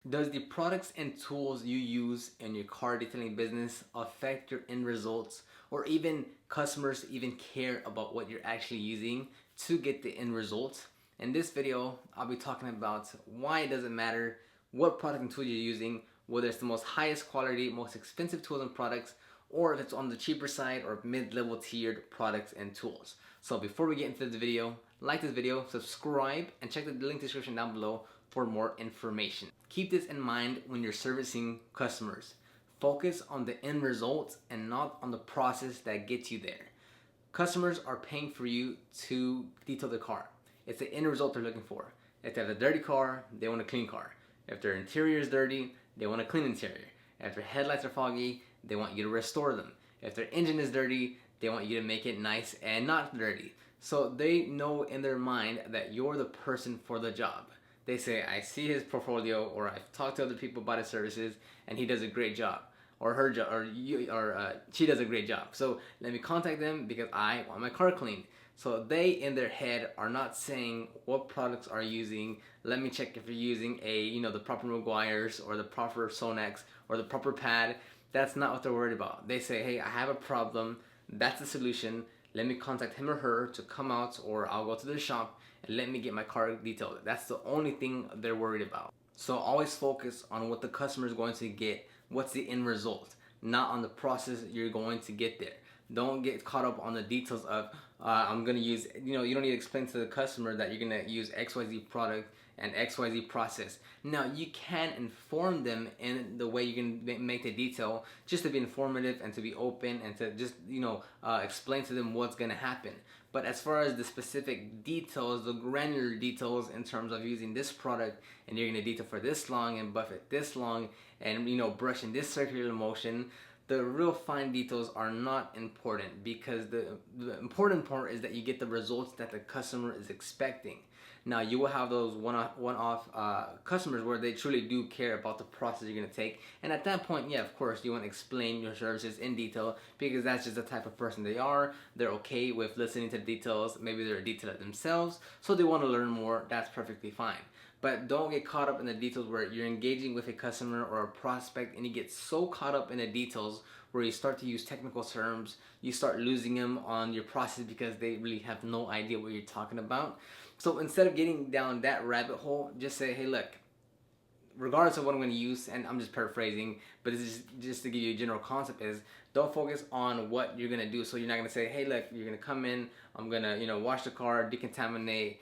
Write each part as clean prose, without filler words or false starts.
Does the products and tools you use in your car detailing business affect your end results, or even customers even care about what you're actually using to get the end result? In this video, I'll be talking about why it doesn't matter what product and tool you're using, whether it's the most highest quality, most expensive tools and products, or if it's on the cheaper side or mid-level tiered products and tools. So before we get into the video, like this video, subscribe, and check the link description down below for more information. Keep this in mind when you're servicing customers. Focus on the end results and not on the process that gets you there. Customers are paying for you to detail the car. It's the end result they're looking for. If they have a dirty car, they want a clean car. If their interior is dirty, they want a clean interior. If their headlights are foggy, they want you to restore them. If their engine is dirty, they want you to make it nice and not dirty. So they know in their mind that you're the person for the job. They say, I see his portfolio, or I've talked to other people about his services, and he does a great job, or her job, or she does a great job. So let me contact them because I want my car cleaned. So they, in their head, are not saying what products are using. Let me check if you're using the proper Maguires or the proper Sonax or the proper pad. That's not what they're worried about. They say, hey, I have a problem. That's the solution. Let me contact him or her to come out, or I'll go to their shop and let me get my car detailed. That's the only thing they're worried about. So always focus on what the customer is going to get. What's the end result? Not on the process you're going to get there. Don't get caught up on the details of I'm going to use, you don't need to explain to the customer that you're going to use XYZ product and XYZ process. Now, you can inform them in the way you can make the detail, just to be informative and to be open and to just, explain to them what's going to happen. But as far as the specific details, the granular details in terms of using this product, and you're going to detail for this long and buff it this long and, brush in this circular motion, the real fine details are not important, because the important part is that you get the results that the customer is expecting. Now, you will have those one-off customers where they truly do care about the process you're going to take. And at that point, yeah, of course, you want to explain your services in detail, because that's just the type of person they are. They're okay with listening to the details. Maybe they're a detailer themselves, so they want to learn more. That's perfectly fine. But don't get caught up in the details where you're engaging with a customer or a prospect and you get so caught up in the details where you start to use technical terms, you start losing them on your process because they really have no idea what you're talking about. So instead of getting down that rabbit hole, just say, hey, look, regardless of what I'm going to use, and I'm just paraphrasing, but it's just to give you a general concept, is don't focus on what you're going to do. So you're not going to say, hey, look, you're going to come in, I'm going to, wash the car, decontaminate,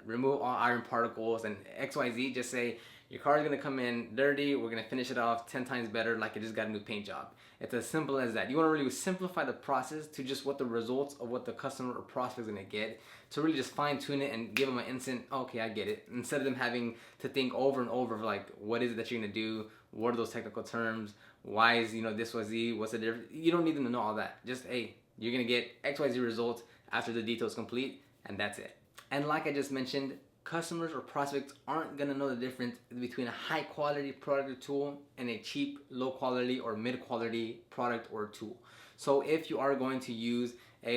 remove all iron particles and XYZ. Just say, your car is going to come in dirty, we're going to finish it off 10 times better like it just got a new paint job. It's as simple as that. You want to really simplify the process to just what the results of what the customer or prospect is going to get, to really just fine tune it and give them an instant, okay, I get it, instead of them having to think over and over of like, what is it that you're going to do, what are those technical terms, why is this was Z, what's the difference. You don't need them to know all that. Just, hey, you're going to get XYZ results after the detail is complete, and that's it. And like I just mentioned, customers or prospects aren't going to know the difference between a high quality product or tool and a cheap, low quality or mid quality product or tool. So if you are going to use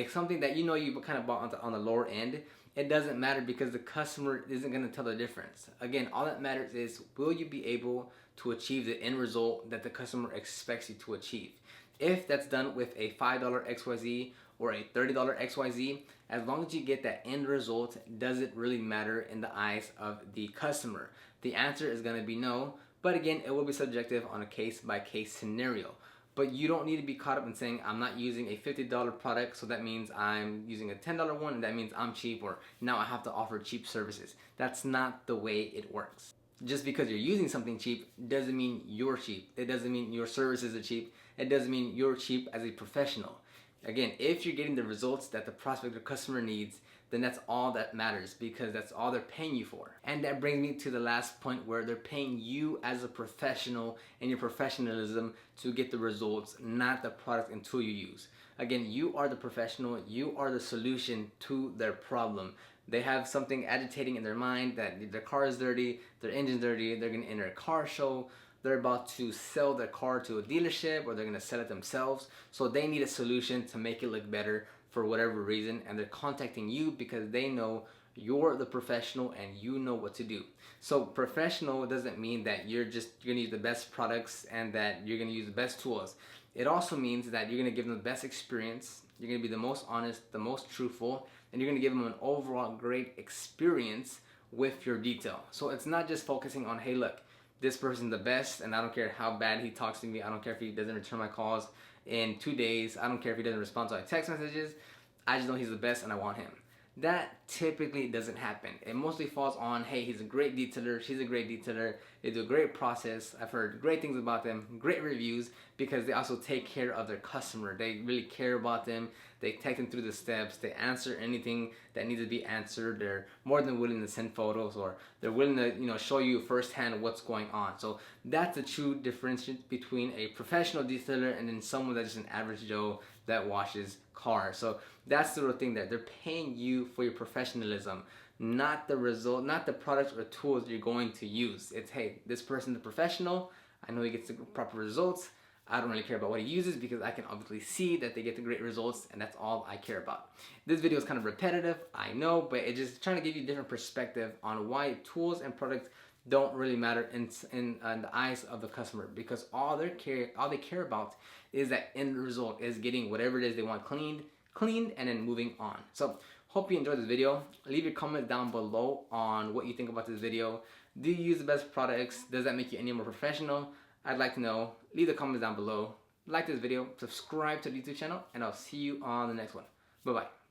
something that you kind of bought on the lower end, it doesn't matter, because the customer isn't going to tell the difference. Again, all that matters is, will you be able to achieve the end result that the customer expects you to achieve? If that's done with a $5 XYZ or a $30 XYZ, as long as you get that end result, does it really matter in the eyes of the customer? The answer is going to be no, but again, it will be subjective on a case-by-case scenario. But you don't need to be caught up in saying, I'm not using a $50 product, so that means I'm using a $10 one, and that means I'm cheap, or now I have to offer cheap services. That's not the way it works. Just because you're using something cheap doesn't mean you're cheap. It doesn't mean your services are cheap. It doesn't mean you're cheap as a professional. Again, if you're getting the results that the prospect or customer needs, then that's all that matters, because that's all they're paying you for. And that brings me to the last point, where they're paying you as a professional and your professionalism to get the results, not the product and tool you use. Again, you are the professional, you are the solution to their problem. They have something agitating in their mind, that their car is dirty, their engine's dirty, they're going to enter a car show, they're about to sell their car to a dealership, or they're going to sell it themselves. So they need a solution to make it look better for whatever reason, and they're contacting you because they know You're the professional and you know what to do. So professional doesn't mean that you're gonna use the best products and that you're gonna use the best tools. It also means that you're gonna give them the best experience, you're gonna be the most honest, the most truthful, and you're gonna give them an overall great experience with your detail. So it's not just focusing on, hey look, this person's the best and I don't care how bad he talks to me, I don't care if he doesn't return my calls in 2 days, I don't care if he doesn't respond to my text messages, I just know he's the best and I want him. That typically doesn't happen. It mostly falls on, hey, he's a great detailer, she's a great detailer, they do a great process, I've heard great things about them, great reviews, because they also take care of their customer. They really care about them, they take them through the steps, they answer anything that needs to be answered, they're more than willing to send photos, or they're willing to show you firsthand what's going on. So that's the true difference between a professional detailer and then someone that's just an average Joe that washes cars. So that's the real thing there. They're paying you for your professionalism, not the result, not the products or tools you're going to use. It's, hey, this person's a professional, I know he gets the proper results, I don't really care about what he uses because I can obviously see that they get the great results, and that's all I care about. This video is kind of repetitive, I know, but it's just trying to give you a different perspective on why tools and products don't really matter in the eyes of the customer, because all they care about is that end result, is getting whatever it is they want cleaned, and then moving on. So hope you enjoyed this video. Leave your comments down below on what you think about this video. Do you use the best products? Does that make you any more professional? I'd like to know. Leave the comments down below. Like this video, subscribe to the YouTube channel, and I'll see you on the next one. Bye bye.